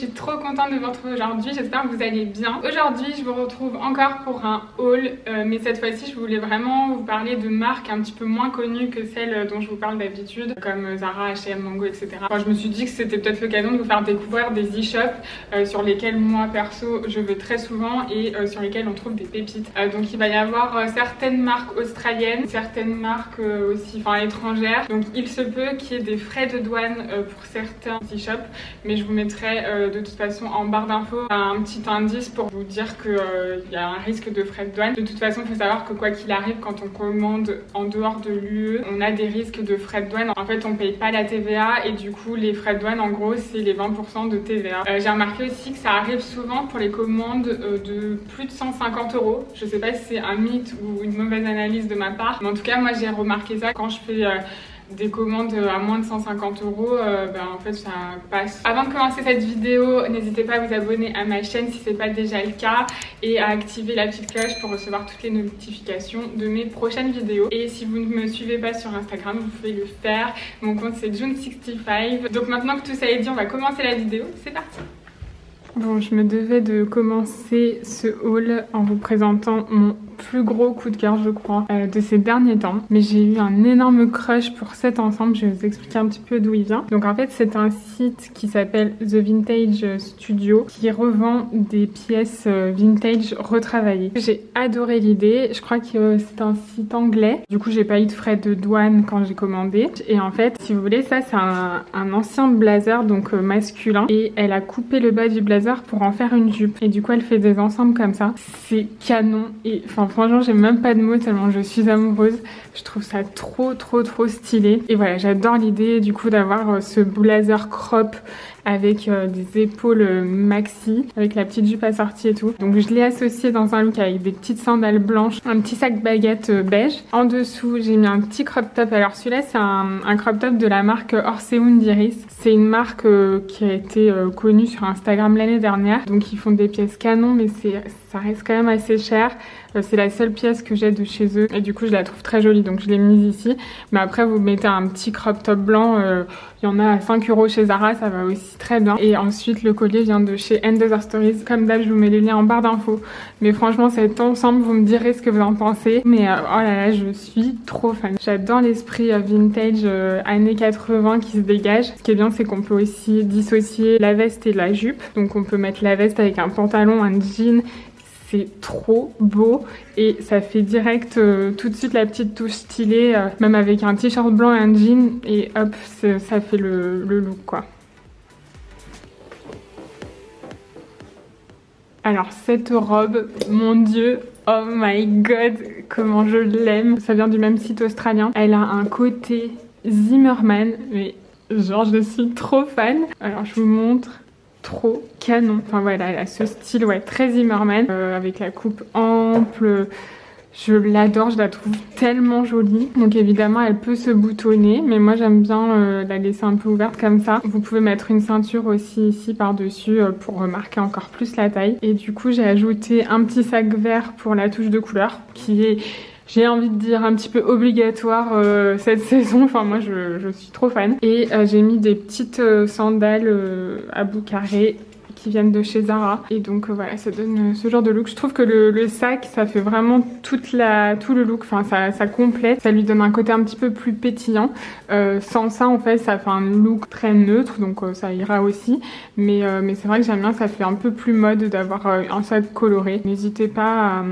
suis trop contente de vous retrouver aujourd'hui, j'espère que vous allez bien. Aujourd'hui je vous retrouve encore pour un haul, mais cette fois-ci je voulais vraiment vous parler de marques un petit peu moins connues que celles dont je vous parle d'habitude, comme Zara, H&M, Mango, etc. Enfin, je me suis dit que c'était peut-être l'occasion de vous faire découvrir des e-shops sur lesquels moi perso je vais très souvent et sur lesquels on trouve des pépites. Donc il va y avoir certaines marques australiennes, certaines marques aussi étrangères, donc il se peut qu'il y ait des frais de douane pour certains e-shops, mais je vous mettrai de toute façon en barre d'infos un petit indice pour vous dire qu'il y a un risque de frais de douane. De toute façon, il faut savoir que quoi qu'il arrive, quand on commande en dehors de l'UE, on a des risques de frais de douane. En fait, on paye pas la TVA et du coup, les frais de douane, en gros, c'est les 20% de TVA. J'ai remarqué aussi que ça arrive souvent pour les commandes de plus de 150 €. Je sais pas si c'est un mythe ou une mauvaise analyse de ma part, mais en tout cas, moi, j'ai remarqué ça quand je fais des commandes à moins de 150 €, en fait ça passe. Avant de commencer cette vidéo, n'hésitez pas à vous abonner à ma chaîne si c'est pas déjà le cas et à activer la petite cloche pour recevoir toutes les notifications de mes prochaines vidéos. Et si vous ne me suivez pas sur Instagram, vous pouvez le faire. Mon compte c'est June65. Donc maintenant que tout ça est dit, on va commencer la vidéo. C'est parti. Bon, je me devais de commencer ce haul en vous présentant mon plus gros coup de cœur, je crois, de ces derniers temps. Mais j'ai eu un énorme crush pour cet ensemble, je vais vous expliquer un petit peu d'où il vient. Donc en fait, c'est un site qui s'appelle The Vintage Studio qui revend des pièces vintage retravaillées. J'ai adoré l'idée, je crois que c'est un site anglais. Du coup, j'ai pas eu de frais de douane quand j'ai commandé. Et en fait, si vous voulez, ça c'est un ancien blazer, donc masculin. Et elle a coupé le bas du blazer pour en faire une jupe. Et du coup, elle fait des ensembles comme ça. C'est canon. Et franchement, j'ai même pas de mots tellement je suis amoureuse. Je trouve ça trop stylé. Et voilà, j'adore l'idée du coup d'avoir ce blazer crop avec des épaules maxi, avec la petite jupe assortie et tout. Donc je l'ai associé dans un look avec des petites sandales blanches, un petit sac baguette beige. En dessous, j'ai mis un petit crop top. Alors celui-là, c'est un crop top de la marque Orseum d'Iris. C'est une marque qui a été connue sur Instagram l'année dernière. Donc ils font des pièces canon, mais ça reste quand même assez cher. C'est la seule pièce que j'ai de chez eux et du coup je la trouve très jolie, donc je l'ai mise ici. Mais après vous mettez un petit crop top blanc, il y en a à 5 € chez Zara, ça va aussi très bien. Et ensuite le collier vient de chez End Other Stories. Comme d'hab, je vous mets les liens en barre d'infos. Mais franchement cet ensemble, vous me direz ce que vous en pensez. Mais oh là là, je suis trop fan. J'adore l'esprit vintage années 80 qui se dégage. Ce qui est bien, c'est qu'on peut aussi dissocier la veste et la jupe. Donc on peut mettre la veste avec un pantalon, un jean. C'est trop beau et ça fait direct tout de suite la petite touche stylée, même avec un t-shirt blanc et un jean, et hop, ça fait le look quoi. Alors cette robe, mon dieu, oh my god, comment je l'aime. Ça vient du même site australien. Elle a un côté Zimmermann, mais genre je suis trop fan. Alors je vous montre. Trop canon. Enfin voilà, elle a ce style très Zimmermann avec la coupe ample. Je l'adore, je la trouve tellement jolie. Donc évidemment elle peut se boutonner, mais moi j'aime bien la laisser un peu ouverte comme ça. Vous pouvez mettre une ceinture aussi ici par dessus pour remarquer encore plus la taille. Et du coup j'ai ajouté un petit sac vert pour la touche de couleur qui est, j'ai envie de dire, un petit peu obligatoire cette saison. Enfin moi je suis trop fan. Et j'ai mis des petites sandales à bout carré qui viennent de chez Zara. Et donc voilà, ça donne ce genre de look. Je trouve que le sac, ça fait vraiment tout le look. Enfin ça complète. Ça lui donne un côté un petit peu plus pétillant. Sans ça en fait, ça fait un look très neutre. Donc ça ira aussi. Mais c'est vrai que j'aime bien, ça fait un peu plus mode d'avoir un sac coloré. N'hésitez pas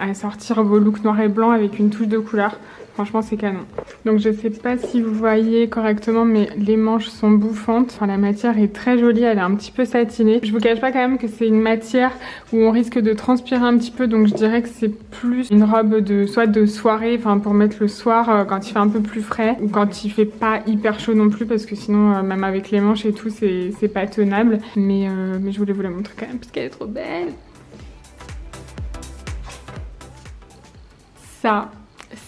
à sortir vos looks noir et blanc avec une touche de couleur. Franchement c'est canon. Donc je sais pas si vous voyez correctement, mais les manches sont bouffantes. Enfin, la matière est très jolie, elle est un petit peu satinée. Je vous cache pas quand même que c'est une matière où on risque de transpirer un petit peu, donc je dirais que c'est plus une robe soit de soirée, enfin pour mettre le soir quand il fait un peu plus frais, ou quand il fait pas hyper chaud non plus, parce que sinon même avec les manches et tout c'est pas tenable. Mais je voulais vous la montrer quand même parce qu'elle est trop belle. Ça,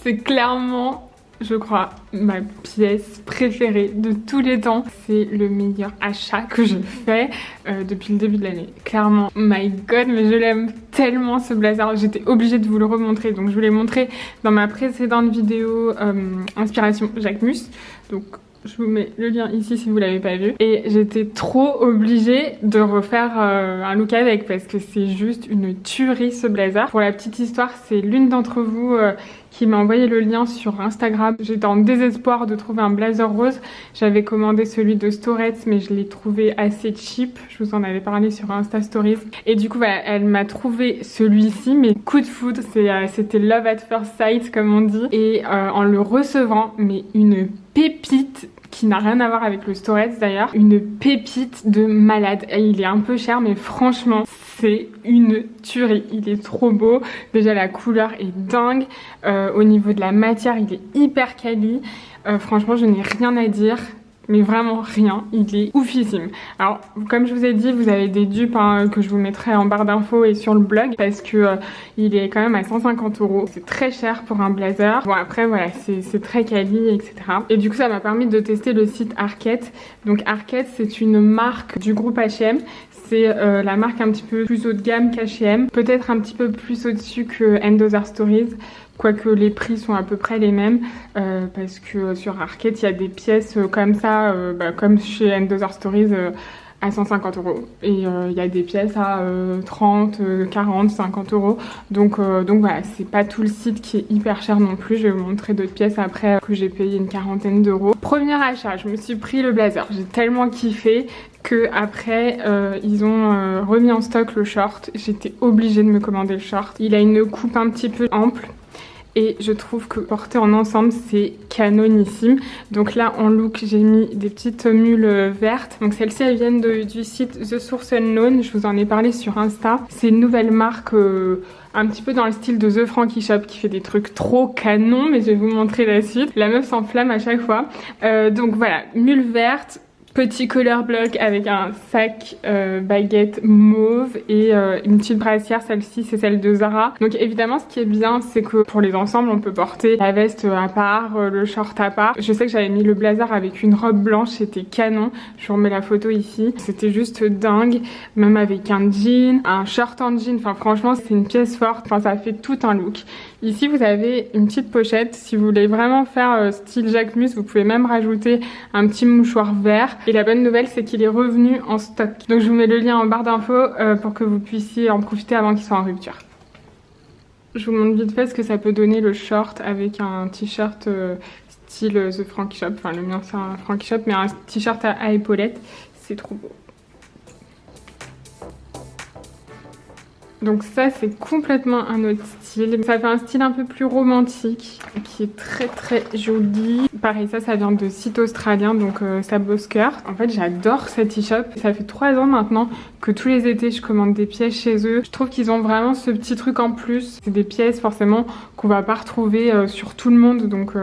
c'est clairement, je crois, ma pièce préférée de tous les temps. C'est le meilleur achat que j'ai fait depuis le début de l'année. Clairement, my god, mais je l'aime tellement ce blazer. J'étais obligée de vous le remontrer. Donc je vous l'ai montré dans ma précédente vidéo inspiration Jacquemus. Donc je vous mets le lien ici si vous l'avez pas vu. Et j'étais trop obligée de refaire un look avec parce que c'est juste une tuerie ce blazer. Pour la petite histoire, c'est l'une d'entre vous qui m'a envoyé le lien sur Instagram. J'étais en désespoir de trouver un blazer rose. J'avais commandé celui de Storets mais je l'ai trouvé assez cheap. Je vous en avais parlé sur Insta Stories. Et du coup, voilà, elle m'a trouvé celui-ci, mais coup de foudre. C'était love at first sight comme on dit. Et en le recevant, mais une pépite qui n'a rien à voir avec le Storets d'ailleurs, une pépite de malade. Il est un peu cher mais franchement c'est une tuerie, il est trop beau. Déjà la couleur est dingue, au niveau de la matière il est hyper quali, franchement je n'ai rien à dire. Mais vraiment rien, il est oufissime. Alors comme je vous ai dit, vous avez des dupes que je vous mettrai en barre d'infos et sur le blog parce que il est quand même à 150 €. C'est très cher pour un blazer. Bon après voilà, c'est très quali, etc. Et du coup ça m'a permis de tester le site Arket. Donc Arket c'est une marque du groupe H&M. C'est la marque un petit peu plus haut de gamme qu'H&M, peut-être un petit peu plus au-dessus que End Other Stories, quoique les prix sont à peu près les mêmes, parce que sur Arket il y a des pièces comme ça, comme chez End Other Stories, à 150 €. Et il y a des pièces à 30, 40, 50 €. Donc voilà, c'est pas tout le site qui est hyper cher non plus. Je vais vous montrer d'autres pièces après que j'ai payé une quarantaine d'euros. Premier achat, je me suis pris le blazer. J'ai tellement kiffé que après ils ont remis en stock le short. J'étais obligée de me commander le short. Il a une coupe un petit peu ample. Et je trouve que porter en ensemble c'est canonissime. Donc là en look j'ai mis des petites mules vertes. Donc celles-ci elles viennent du site The Source Unknown. Je vous en ai parlé sur Insta. C'est une nouvelle marque un petit peu dans le style de The Frankie Shop qui fait des trucs trop canons. Mais je vais vous montrer la suite. La meuf s'enflamme à chaque fois. Donc voilà, mules vertes. Petit color block avec un sac baguette mauve et une petite brassière, celle-ci c'est celle de Zara. Donc évidemment ce qui est bien c'est que pour les ensembles on peut porter la veste à part, le short à part. Je sais que j'avais mis le blazer avec une robe blanche, c'était canon, je vous remets la photo ici. C'était juste dingue, même avec un jean, un short en jean, enfin franchement c'est une pièce forte, enfin ça fait tout un look. Ici vous avez une petite pochette, si vous voulez vraiment faire style Jacquemus vous pouvez même rajouter un petit mouchoir vert. Et la bonne nouvelle c'est qu'il est revenu en stock. Donc je vous mets le lien en barre d'infos pour que vous puissiez en profiter avant qu'il soit en rupture. Je vous montre vite fait ce que ça peut donner le short avec un t-shirt style The Frankie Shop. Enfin le mien c'est un Frankie Shop mais un t-shirt à épaulettes. C'est trop beau. Donc ça c'est complètement un autre style. Ça fait un style un peu plus romantique qui est très très joli. Pareil ça vient de site australien donc Sabo Skirt. En fait j'adore cette e-shop. Ça fait 3 ans maintenant que tous les étés je commande des pièces chez eux. Je trouve qu'ils ont vraiment ce petit truc en plus. C'est des pièces forcément qu'on va pas retrouver sur tout le monde. Donc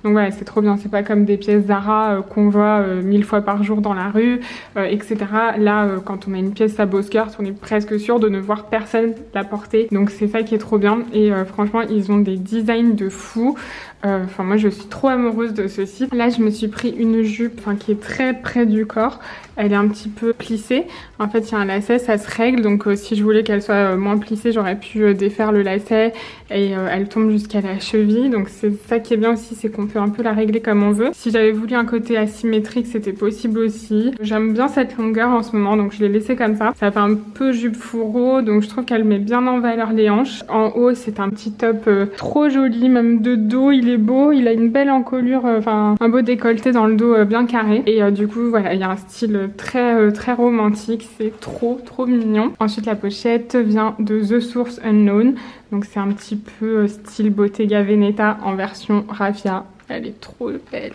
voilà c'est trop bien. C'est pas comme des pièces Zara qu'on voit 1000 fois par jour dans la rue etc. Là quand on a une pièce Sabo Skirt on est presque sûr de ne voir personne la porter. Donc c'est ça qui est trop bien. Et franchement ils ont des designs de fou. Enfin moi je suis trop amoureuse de ce site. Là je me suis pris une jupe qui est très près du corps. Elle est un petit peu plissée. En fait il y a un lacet, ça se règle. Donc si je voulais qu'elle soit moins plissée j'aurais pu défaire le lacet et elle tombe jusqu'à la cheville. Donc c'est ça qui est bien aussi, c'est qu'on peut un peu la régler comme on veut. Si j'avais voulu un côté asymétrique c'était possible aussi. J'aime bien cette longueur en ce moment donc je l'ai laissée comme ça. Ça fait un peu jupe fourreau donc je trouve qu'elle met bien en valeur les hanches. En haut c'est un petit top trop joli, même de dos il est beau, il a une belle encolure, enfin un beau décolleté dans le dos bien carré. Et du coup voilà il y a un style très romantique, c'est trop mignon. Ensuite la pochette vient de The Source Unknown. Donc c'est un petit peu style Bottega Veneta en version raffia. Elle est trop belle,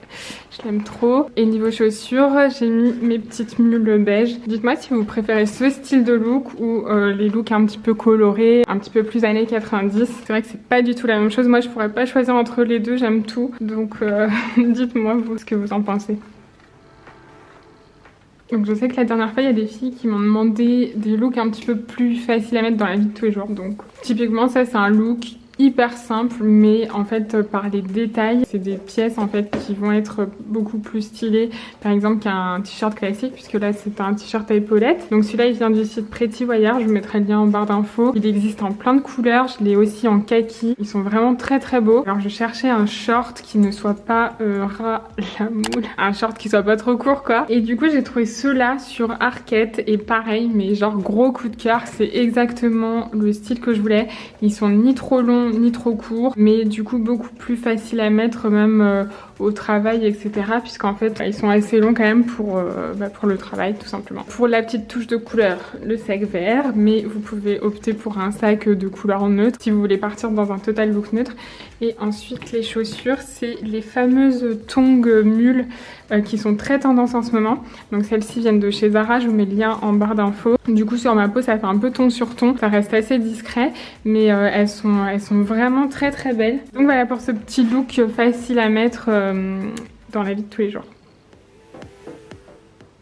je l'aime trop. Et niveau chaussures, j'ai mis mes petites mules beige. Dites-moi si vous préférez ce style de look ou les looks un petit peu colorés, un petit peu plus années 90. C'est vrai que c'est pas du tout la même chose. Moi je pourrais pas choisir entre les deux, j'aime tout. Donc dites-moi vous ce que vous en pensez. Donc je sais que la dernière fois il y a des filles qui m'ont demandé des looks un petit peu plus faciles à mettre dans la vie de tous les jours. Donc typiquement ça c'est un look hyper simple, mais en fait par les détails, c'est des pièces en fait qui vont être beaucoup plus stylées, par exemple qu'un t-shirt classique, puisque là c'est un t-shirt à épaulettes. Donc celui-là il vient du site Pretty Wire, je vous mettrai le lien en barre d'infos. Il existe en plein de couleurs, je l'ai aussi en kaki, ils sont vraiment très très beaux. Alors je cherchais un short qui ne soit pas ras la moule, un short qui soit pas trop court quoi, et du coup j'ai trouvé ceux-là sur Arket, et pareil, mais genre gros coup de cœur, c'est exactement le style que je voulais. Ils sont ni trop longs ni trop courts, mais du coup beaucoup plus facile à mettre même au travail, etc. puisqu'en fait ils sont assez longs quand même pour le travail tout simplement. Pour la petite touche de couleur, le sac vert, mais vous pouvez opter pour un sac de couleur neutre si vous voulez partir dans un total look neutre. Et ensuite les chaussures, c'est les fameuses tongs mules qui sont très tendance en ce moment. Donc celles-ci viennent de chez Zara, je vous mets le lien en barre d'infos. Du coup sur ma peau ça fait un peu ton sur ton, ça reste assez discret, mais elles sont vraiment très très belles. Donc voilà pour ce petit look facile à mettre dans la vie de tous les jours.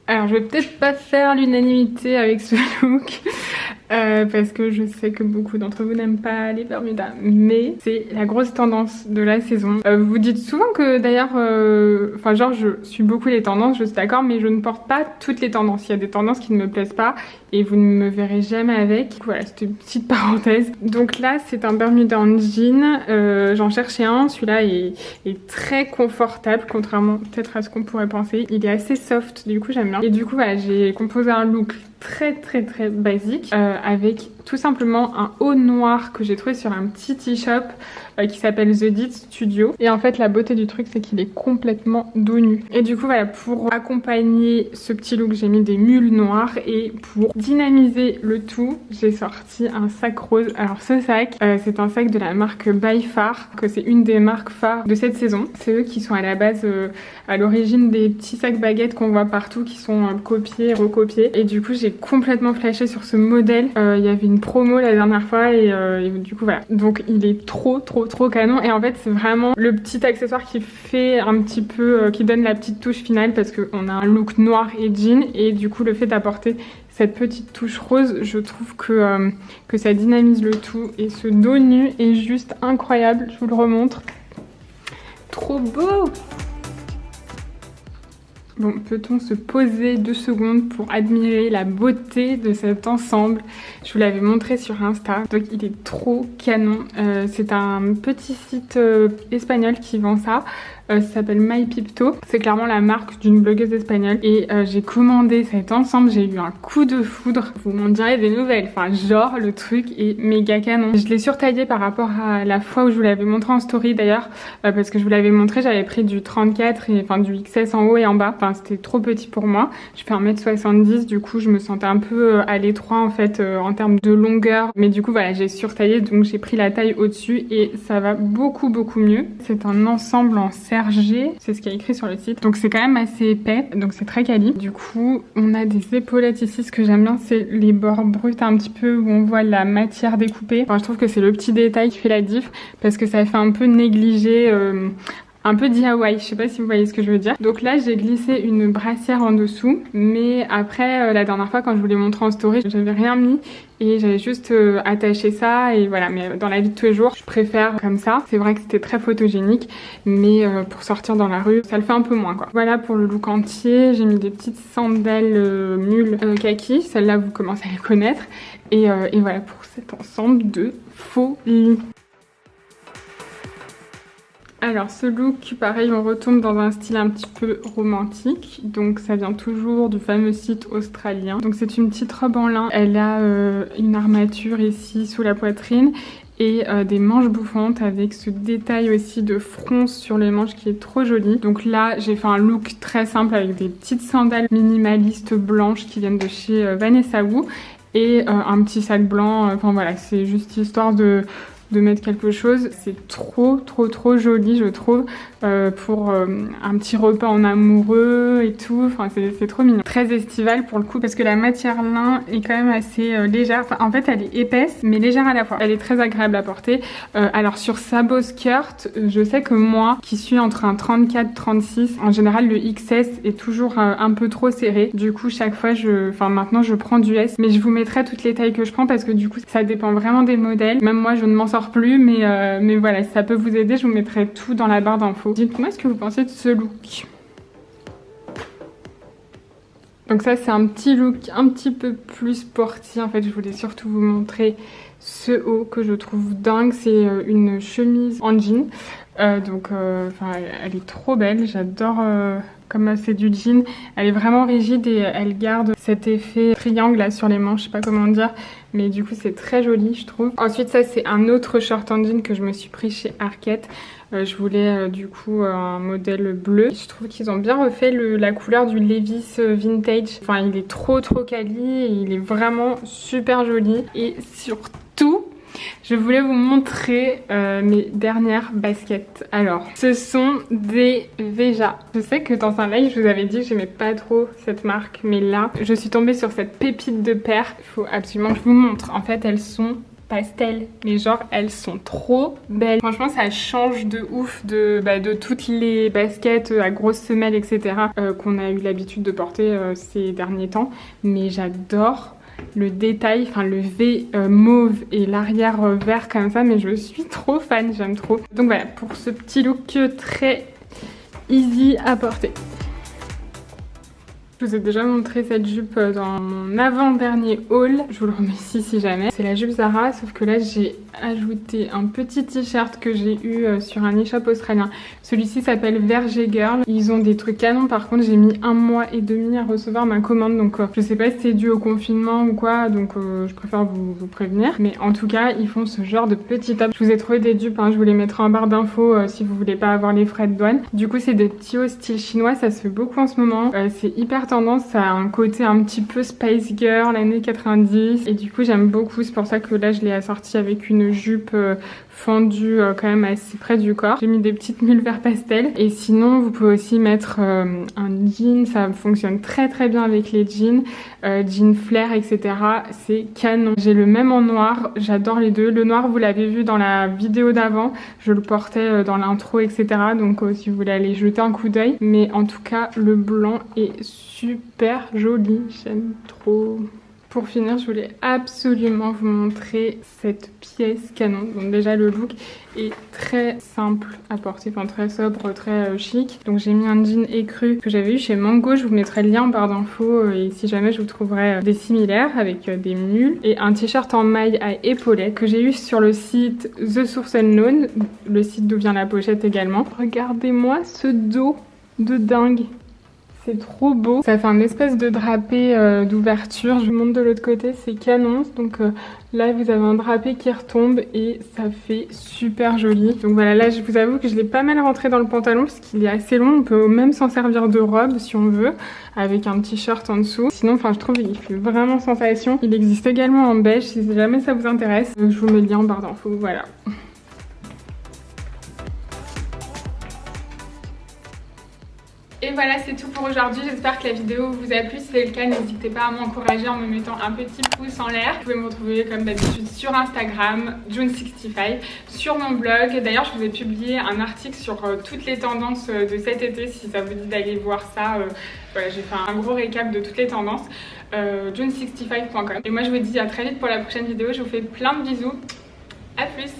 Alors je vais peut-être pas faire l'unanimité avec ce look parce que je sais que beaucoup d'entre vous n'aiment pas les Bermudas, mais c'est la grosse tendance de la saison. Vous vous dites souvent que d'ailleurs, enfin genre je suis beaucoup les tendances, je suis d'accord, mais je ne porte pas toutes les tendances. Il y a des tendances qui ne me plaisent pas et vous ne me verrez jamais avec. Voilà, c'était une petite parenthèse. Donc là c'est un Bermuda en jean, j'en cherchais un, celui-là est très confortable contrairement peut-être à ce qu'on pourrait penser. Il est assez soft, du coup j'aime bien. Et du coup voilà, j'ai composé un look très basique avec tout simplement un haut noir que j'ai trouvé sur un petit e-shop qui s'appelle The Dit Studio. Et en fait la beauté du truc c'est qu'il est complètement dos nu. Et du coup voilà, pour accompagner ce petit look j'ai mis des mules noires, et pour dynamiser le tout j'ai sorti un sac rose. Alors ce sac c'est un sac de la marque By Far, que c'est une des marques phares de cette saison. C'est eux qui sont à la base à l'origine des petits sacs baguettes qu'on voit partout, qui sont copiés, recopiés. Et du coup j'ai complètement flashé sur ce modèle. Il y avait une promo la dernière fois et du coup voilà. Donc il est trop canon, et en fait c'est vraiment le petit accessoire qui fait un petit peu, qui donne la petite touche finale, parce qu'on a un look noir et jean, et du coup le fait d'apporter cette petite touche rose, je trouve que ça dynamise le tout, et ce dos nu est juste incroyable, je vous le remontre. Trop beau! Bon, peut-on se poser 2 secondes pour admirer la beauté de cet ensemble? Je vous l'avais montré sur Insta, donc il est trop canon. C'est un petit site espagnol qui vend ça. Ça s'appelle My Pipto. C'est clairement la marque d'une blogueuse espagnole. Et j'ai commandé cet ensemble, j'ai eu un coup de foudre. Vous m'en direz des nouvelles. Enfin, genre, le truc est méga canon. Je l'ai surtaillé par rapport à la fois où je vous l'avais montré en story d'ailleurs. Parce que je vous l'avais montré, j'avais pris du 34 et enfin du XS en haut et en bas. Enfin, c'était trop petit pour moi. Je fais 1m70, du coup, je me sentais un peu à l'étroit en fait en termes de longueur. Mais du coup, voilà, j'ai surtaillé, donc j'ai pris la taille au-dessus et ça va beaucoup mieux. C'est un ensemble en sergé, c'est ce qui est écrit sur le site. Donc c'est quand même assez épais, donc c'est très quali. Du coup, on a des épaulettes ici. Ce que j'aime bien, c'est les bords bruts un petit peu où on voit la matière découpée. Enfin, je trouve que c'est le petit détail qui fait la diff, parce que ça fait un peu négligé, un peu DIY, je sais pas si vous voyez ce que je veux dire. Donc là j'ai glissé une brassière en dessous, mais après la dernière fois quand je vous l'ai montré en story, j'avais rien mis et j'avais juste attaché ça, et voilà. Mais dans la vie de tous les jours je préfère comme ça. C'est vrai que c'était très photogénique, mais pour sortir dans la rue ça le fait un peu moins quoi. Voilà pour le look entier. J'ai mis des petites sandales mules kaki, celles-là vous commencez à les connaître, et voilà pour cet ensemble de folie. Alors ce look, pareil, on retombe dans un style un petit peu romantique. Donc ça vient toujours du fameux site australien. Donc c'est une petite robe en lin. Elle a une armature ici sous la poitrine et des manches bouffantes avec ce détail aussi de fronce sur les manches qui est trop joli. Donc là j'ai fait un look très simple avec des petites sandales minimalistes blanches qui viennent de chez Vanessa Wu et un petit sac blanc. Enfin voilà, c'est juste histoire de mettre quelque chose. C'est trop joli je trouve, pour un petit repas en amoureux et tout. Enfin c'est trop mignon, très estival pour le coup, parce que la matière lin est quand même assez légère. Enfin, en fait elle est épaisse mais légère à la fois. Elle est très agréable à porter. Alors sur sabot skirt, je sais que moi qui suis entre un 34-36, en général le XS est toujours un peu trop serré. Du coup chaque fois maintenant je prends du S, mais je vous mettrai toutes les tailles que je prends parce que du coup ça dépend vraiment des modèles. Même moi je ne m'en sors sors plus, mais voilà, si ça peut vous aider, je vous mettrai tout dans la barre d'infos. Dites-moi ce que vous pensez de ce look. Donc ça c'est un petit look un petit peu plus sporty. En fait je voulais surtout vous montrer ce haut que je trouve dingue. C'est une chemise en jean. Elle est trop belle. J'adore comme c'est du jean. Elle est vraiment rigide et elle garde cet effet triangle là sur les manches. Je sais pas comment dire. Mais du coup c'est très joli je trouve. Ensuite ça c'est un autre short en jean que je me suis pris chez Arket. Je voulais du coup un modèle bleu. Je trouve qu'ils ont bien refait la couleur du Levi's vintage. Enfin il est trop quali et il est vraiment super joli. Et surtout je voulais vous montrer mes dernières baskets. Alors, ce sont des Veja. Je sais que dans un live, je vous avais dit que j'aimais pas trop cette marque, mais là, je suis tombée sur cette pépite de paire. Il faut absolument que je vous montre. En fait, elles sont pastel, mais genre elles sont trop belles. Franchement ça change de ouf de toutes les baskets à grosses semelles etc. Qu'on a eu l'habitude de porter ces derniers temps. Mais j'adore le détail, enfin le V mauve et l'arrière vert comme ça, mais je suis trop fan, j'aime trop. Donc voilà pour ce petit look très easy à porter. Je vous ai déjà montré cette jupe dans mon avant-dernier haul. Je vous le remets ici si jamais. C'est la jupe Zara, sauf que là j'ai ajouté un petit t-shirt que j'ai eu sur un e-shop australien. Celui-ci s'appelle Verger Girl. Ils ont des trucs canons, par contre j'ai mis 1 mois et demi à recevoir ma commande. Donc je sais pas si c'est dû au confinement ou quoi, donc je préfère vous prévenir. Mais en tout cas, ils font ce genre de petit top. Je vous ai trouvé des dupes, hein, je vous les mettrai en barre d'infos si vous voulez pas avoir les frais de douane. Du coup c'est des petits hauts style chinois, ça se fait beaucoup en ce moment. C'est hyper tendance, ça a un côté un petit peu Spice Girl, années 90. Et du coup j'aime beaucoup, c'est pour ça que là je l'ai assorti avec une jupe fendue quand même assez près du corps. J'ai mis des petites mulles vert pastel. Et sinon vous pouvez aussi mettre un jean, ça fonctionne très bien avec les jeans. Jean flair etc. C'est canon. J'ai le même en noir, j'adore les deux. Le noir vous l'avez vu dans la vidéo d'avant, je le portais dans l'intro etc. Donc si vous voulez aller jeter un coup d'œil. Mais en tout cas le blanc est super joli, j'aime trop. Pour finir, je voulais absolument vous montrer cette pièce canon. Donc déjà le look est très simple à porter, enfin très sobre, très chic. Donc j'ai mis un jean écru que j'avais eu chez Mango, je vous mettrai le lien en barre d'infos et si jamais je vous trouverai des similaires avec des mules. Et un t-shirt en maille à épaulettes que j'ai eu sur le site The Source Unknown, le site d'où vient la pochette également. Regardez-moi ce dos de dingue. C'est trop beau. Ça fait un espèce de drapé d'ouverture. Je vous montre de l'autre côté, c'est canon. Donc là, vous avez un drapé qui retombe et ça fait super joli. Donc voilà, là, je vous avoue que je l'ai pas mal rentré dans le pantalon parce qu'il est assez long. On peut même s'en servir de robe si on veut, avec un petit shirt en dessous. Sinon, enfin, je trouve qu'il fait vraiment sensation. Il existe également en beige si jamais ça vous intéresse. Je vous mets le lien en barre d'infos, voilà. Et voilà, c'est tout pour aujourd'hui. J'espère que la vidéo vous a plu. Si c'est le cas, n'hésitez pas à m'encourager en me mettant un petit pouce en l'air. Vous pouvez me retrouver comme d'habitude sur Instagram, June65, sur mon blog. D'ailleurs, je vous ai publié un article sur toutes les tendances de cet été. Si ça vous dit d'aller voir ça, voilà, j'ai fait un gros récap de toutes les tendances. June65.com. Et moi, je vous dis à très vite pour la prochaine vidéo. Je vous fais plein de bisous. À plus!